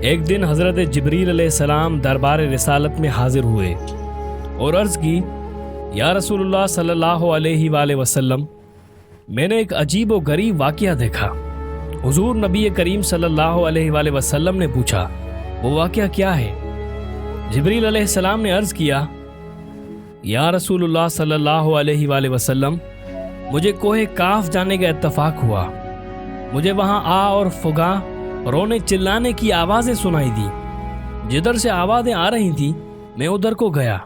ایک دن حضرت جبریل علیہ السلام دربار رسالت میں حاضر ہوئے اور عرض کی، یا رسول اللہ صلی اللہ علیہ وآلہ وسلم، میں نے ایک عجیب و غریب واقعہ دیکھا۔ حضور نبی کریم صلی اللہ علیہ وآلہ وسلم نے پوچھا، وہ واقعہ کیا ہے؟ جبریل علیہ السلام نے عرض کیا، یا رسول اللہ صلی اللہ علیہ وآلہ وسلم، مجھے کوہ کاف جانے کا اتفاق ہوا۔ مجھے وہاں اور فغاں رونے چلانے کی آوازیں سنائی دی۔ جدھر سے آوازیں آ رہی تھیں میں ادھر کو گیا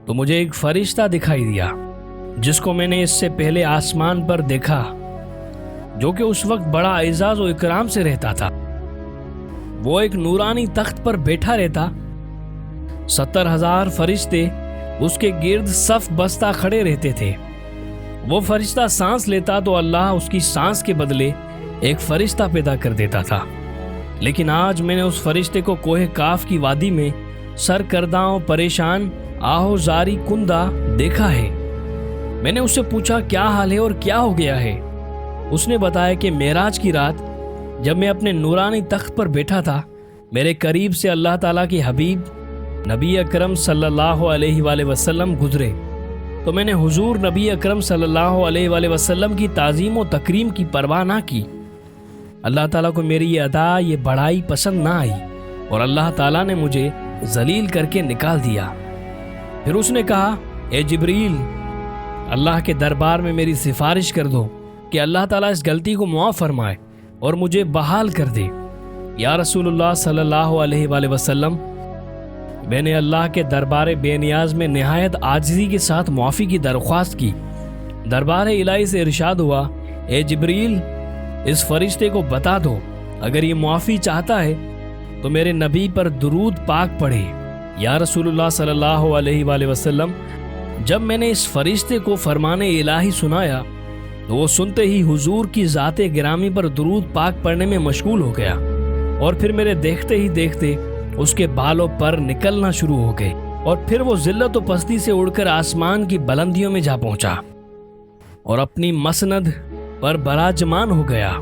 تو مجھے ایک فرشتہ دکھائی دیا جس کو میں نے اس سے پہلے آسمان پر دیکھا، جو کہ اس وقت بڑا اعزاز و اکرام سے رہتا تھا۔ وہ ایک نورانی تخت پر بیٹھا رہتا، 70,000 فرشتے اس کے گرد صف بستہ کھڑے رہتے تھے۔ وہ فرشتہ سانس لیتا تو اللہ اس کی سانس کے بدلے ایک فرشتہ پیدا کر دیتا تھا۔ لیکن آج میں نے اس فرشتے کو کوہ کاف کی وادی میں سرکردہ و پریشان آہو زاری کندہ دیکھا ہے۔ میں نے اس سے پوچھا، کیا حال ہے اور کیا ہو گیا ہے؟ اس نے بتایا کہ معراج کی رات جب میں اپنے نورانی تخت پر بیٹھا تھا، میرے قریب سے اللہ تعالیٰ کے حبیب نبی اکرم صلی اللہ علیہ وآلہ وسلم گزرے تو میں نے حضور نبی اکرم صلی اللہ علیہ وآلہ وسلم کی تعظیم و تکریم کی پرواہ نہ کی۔ اللہ تعالیٰ کو میری یہ ادا، یہ بڑائی پسند نہ آئی اور اللہ تعالیٰ نے مجھے ذلیل کر کے نکال دیا۔ پھر اس نے کہا، اے جبریل، اللہ کے دربار میں میری سفارش کر دو کہ اللہ تعالیٰ اس غلطی کو معاف فرمائے اور مجھے بحال کر دے۔ یا رسول اللہ صلی اللہ علیہ وآلہ وسلم، میں نے اللہ کے دربار بے نیاز میں نہایت عاجزی کے ساتھ معافی کی درخواست کی۔ دربار الہی سے ارشاد ہوا، اے جبریل، اس فرشتے کو بتا دو اگر یہ معافی چاہتا ہے تو میرے نبی پر درود پاک پڑھے۔ یا رسول اللہ صلی اللہ علیہ وآلہ وسلم، جب میں نے اس فرشتے کو فرمان الہی سنایا تو وہ سنتے ہی حضور کی ذات گرامی پر درود پاک پڑھنے میں مشغول ہو گیا، اور پھر میرے دیکھتے ہی دیکھتے اس کے بالوں پر نکلنا شروع ہو گئے، اور پھر وہ ذلت و پستی سے اڑ کر آسمان کی بلندیوں میں جا پہنچا اور اپنی مسند پر براجمان ہو گیا۔